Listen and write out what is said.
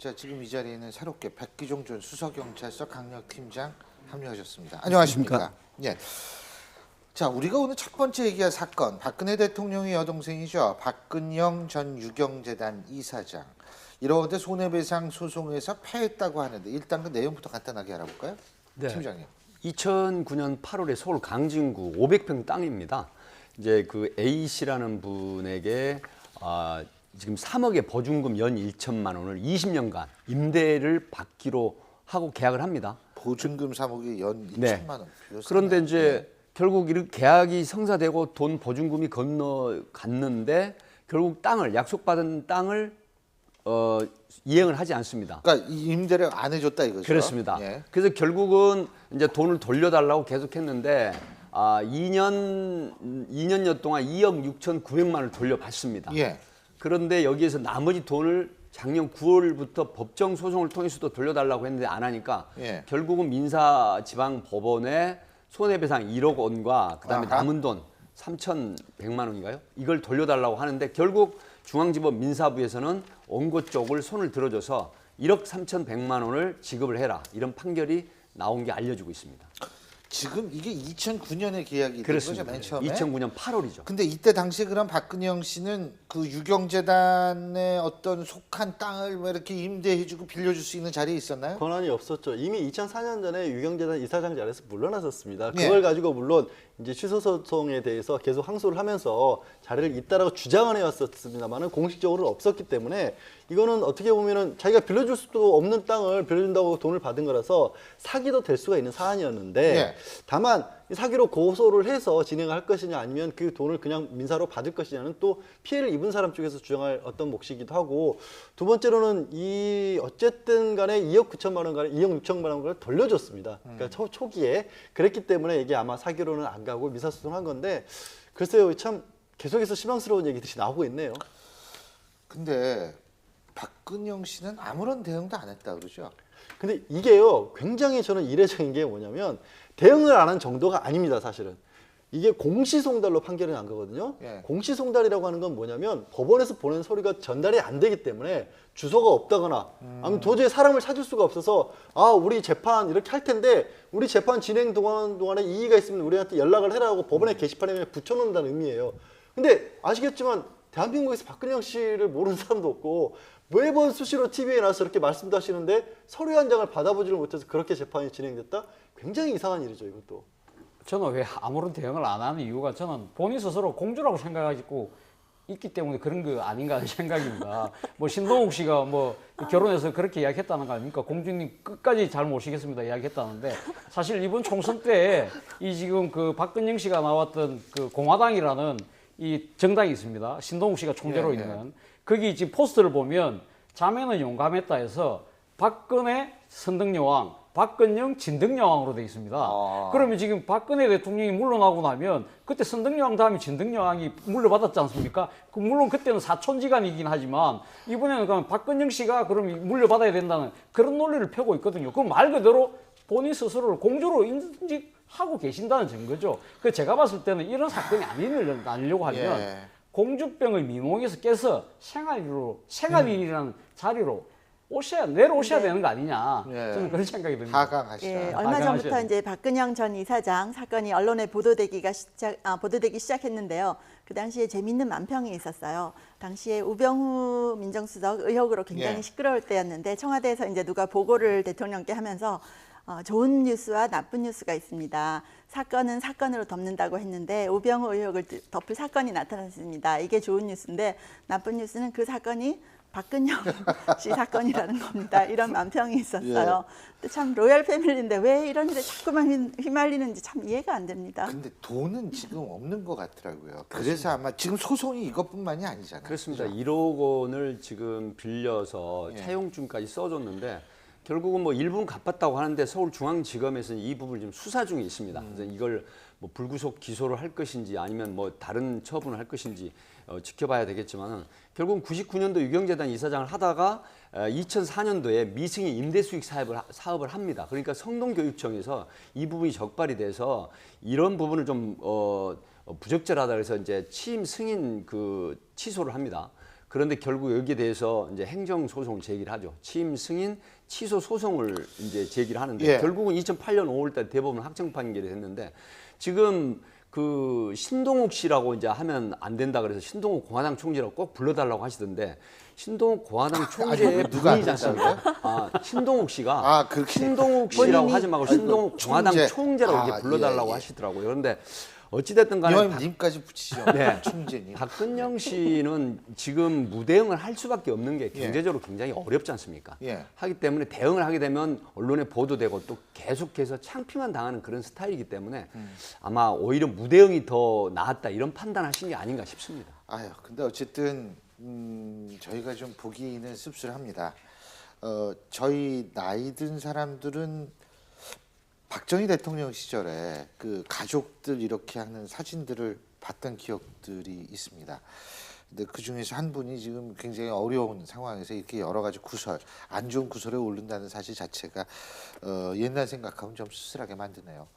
자, 지금 이 자리에는 새롭게 백기종 전 수서경찰서 강력팀장 합류하셨습니다. 안녕하십니까? 예. 자, 우리가 오늘 첫 번째 얘기할 사건, 박근혜 대통령의 여동생이죠. 박근영 전 유경재단 이사장. 1억 손해배상 소송에서 패했다고 하는데 일단 그 내용부터 간단하게 알아볼까요? 네. 팀장님. 2009년 8월에 서울 강진구 500평 땅입니다. 이제 그 A 씨라는 분에게 지금 3억의 보증금 연 1천만 원을 20년간 임대를 받기로 하고 계약을 합니다. 보증금 3억이 연 네. 2천만 원. 그런데 이제 결국 이렇게 계약이 성사되고 돈 보증금이 건너갔는데 결국 땅을 약속받은 땅을 이행을 하지 않습니다. 그러니까 이 임대를 안 해줬다 이거죠. 그렇습니다. 예. 그래서 결국은 이제 돈을 돌려달라고 계속했는데 2년여 동안 2억 6,900만 원을 돌려받습니다. 예. 그런데 여기에서 나머지 돈을 작년 9월부터 법정 소송을 통해서도 돌려달라고 했는데 안 하니까 예. 결국은 민사지방법원에 손해배상 1억 원과 그다음에 아하. 남은 돈 3,100만 원인가요? 이걸 돌려달라고 하는데 결국 중앙지법 민사부에서는 원고 쪽을 손을 들어줘서 1억 3,100만 원을 지급을 해라 이런 판결이 나온 게 알려지고 있습니다. 지금 이게 2009년에 계약이 된 그렇습니다. 거죠, 맨 처음에? 2009년 8월이죠. 근데 이때 당시 그럼 박근영 씨는 그 유경재단의 어떤 속한 땅을 뭐 이렇게 임대해주고 빌려줄 수 있는 자리에 있었나요? 권한이 없었죠. 이미 2004년 전에 유경재단 이사장 자리에서 물러나셨습니다. 예. 그걸 가지고 물론 이제 취소 소송에 대해서 계속 항소를 하면서 자리를 잇따라고 주장을 해왔었습니다만은 공식적으로는 없었기 때문에 이거는 어떻게 보면은 자기가 빌려줄 수도 없는 땅을 빌려준다고 돈을 받은 거라서 사기도 될 수가 있는 사안이었는데 예. 다만 이 사기로 고소를 해서 진행할 것이냐 아니면 그 돈을 그냥 민사로 받을 것이냐는 또 피해를 입은 사람 쪽에서 주장할 어떤 몫이기도 하고 두 번째로는 이 어쨌든 간에 2억 9천만 원 간에 2억 6천만 원을 돌려줬습니다. 그러니까 초기에 그랬기 때문에 이게 아마 사기로는 안 가고 민사소송한 건데 글쎄요 참 계속해서 실망스러운 얘기들이 나오고 있네요. 근데 박근영 씨는 아무런 대응도 안 했다 그러죠? 근데 이게요 굉장히 저는 이례적인 게 뭐냐면 대응을 안 한 정도가 아닙니다 사실은. 이게 공시송달로 판결이 난 거거든요. 예. 공시송달이라고 하는 건 뭐냐면 법원에서 보낸 서류가 전달이 안 되기 때문에 주소가 없다거나 아니면 도저히 사람을 찾을 수가 없어서 우리 재판 이렇게 할 텐데 우리 재판 진행 동안에 이의가 있으면 우리한테 연락을 해라고 법원의 게시판에 붙여놓는다는 의미예요. 근데 아시겠지만 대한민국에서 박근영 씨를 모르는 사람도 없고 매번 수시로 TV에 나와서 이렇게 말씀도 하시는데 서류 한 장을 받아보지를 못해서 그렇게 재판이 진행됐다? 굉장히 이상한 일이죠 이것도. 저는 왜 아무런 대응을 안 하는 이유가 저는 본인 스스로 공주라고 생각하고 있기 때문에 그런 거 아닌가 하는 생각입니다. 뭐 신동욱 씨가 뭐 결혼해서 그렇게 이야기했다는 거 아닙니까? 공주님 끝까지 잘 모시겠습니다 이야기했다는데 사실 이번 총선 때 이 지금 그 박근영 씨가 나왔던 그 공화당이라는 이 정당이 있습니다. 신동욱 씨가 총재로 예, 예. 있는 거기 지금 포스터를 보면 자매는 용감했다 해서 박근혜 선등여왕, 박근영 진등여왕으로 되어 있습니다. 그러면 지금 박근혜 대통령이 물러나고 나면 그때 선등여왕 다음에 진등여왕이 물려받았지 않습니까? 물론 그때는 사촌지간이긴 하지만 이번에는 그럼 박근영 씨가 그럼 물려받아야 된다는 그런 논리를 펴고 있거든요. 그 말 그대로 본인 스스로를 공주로 인식하고 계신다는 증거죠. 그 제가 봤을 때는 이런 사건이 아니려고 하면 예. 공주병을 미몽에서 깨서 생활인이라는 자리로 내려오셔야 되는 거 아니냐. 예. 저는 그런 생각이 듭니다. 하강하시다. 예, 얼마 하강하셔야 전부터 돼요. 이제 박근영 전 이사장 사건이 언론에 보도되기 시작했는데요. 그 당시에 재미있는 만평이 있었어요. 당시에 우병우 민정수석 의혹으로 굉장히 예. 시끄러울 때였는데 청와대에서 이제 누가 보고를 대통령께 하면서 좋은 뉴스와 나쁜 뉴스가 있습니다. 사건은 사건으로 덮는다고 했는데 우병우 의혹을 덮을 사건이 나타났습니다. 이게 좋은 뉴스인데 나쁜 뉴스는 그 사건이 박근영 씨 사건이라는 겁니다. 이런 만평이 있었어요. 근데 참 로열 패밀리인데 왜 이런 일에 자꾸만 휘말리는지 참 이해가 안 됩니다. 근데 돈은 지금 없는 것 같더라고요. 그래서 아마 지금 소송이 이것뿐만이 아니잖아요. 그렇습니다. 그죠? 1억 원을 지금 빌려서 예. 차용증까지 써줬는데 결국은 뭐 일부는 갚았다고 하는데 서울중앙지검에서는 이 부분을 지금 수사 중에 있습니다. 그래서 이걸 뭐 불구속 기소를 할 것인지 아니면 뭐 다른 처분을 할 것인지 지켜봐야 되겠지만은 결국은 99년도 유경재단 이사장을 하다가 2004년도에 미승인 임대수익 사업을 합니다. 그러니까 성동교육청에서 이 부분이 적발이 돼서 이런 부분을 좀 부적절하다 그래서 이제 취임 승인 그 취소를 합니다. 그런데 결국 여기에 대해서 이제 행정 소송을 제기를 하죠. 취임 승인 취소 소송을 이제 제기를 하는데 예. 결국은 2008년 5월달 대법원 확정 판결이 됐는데 지금 그 신동욱 씨라고 이제 하면 안 된다 그래서 신동욱 공화당 총재라고 꼭 불러달라고 하시던데 신동욱 공화당 총재의 누가 부인이지 않습니까? 신동욱 씨가 아, 그렇게. 신동욱 씨라고 본인이- 하지 말고 아이고, 신동욱 공화당 총재. 총재라고 아, 이렇게 불러달라고 예, 예. 하시더라고요. 그런데 어찌됐든 간에 이왕이면 님까지 붙이죠. 네. 총재님. 박근영 씨는 지금 무대응을 할 수밖에 없는 게 경제적으로 굉장히 어렵지 않습니까? 예. 하기 때문에 대응을 하게 되면 언론에 보도되고 또 계속해서 창피만 당하는 그런 스타일이기 때문에 아마 오히려 무대응이 더 나았다 이런 판단하신 게 아닌가 싶습니다. 아유, 근데 어쨌든 저희가 좀 보기는 씁쓸합니다. 저희 나이 든 사람들은 박정희 대통령 시절에 그 가족들 이렇게 하는 사진들을 봤던 기억들이 있습니다. 근데 그 중에서 한 분이 지금 굉장히 어려운 상황에서 이렇게 여러 가지 구설, 안 좋은 구설에 오른다는 사실 자체가 옛날 생각하면 좀 씁쓸하게 만드네요.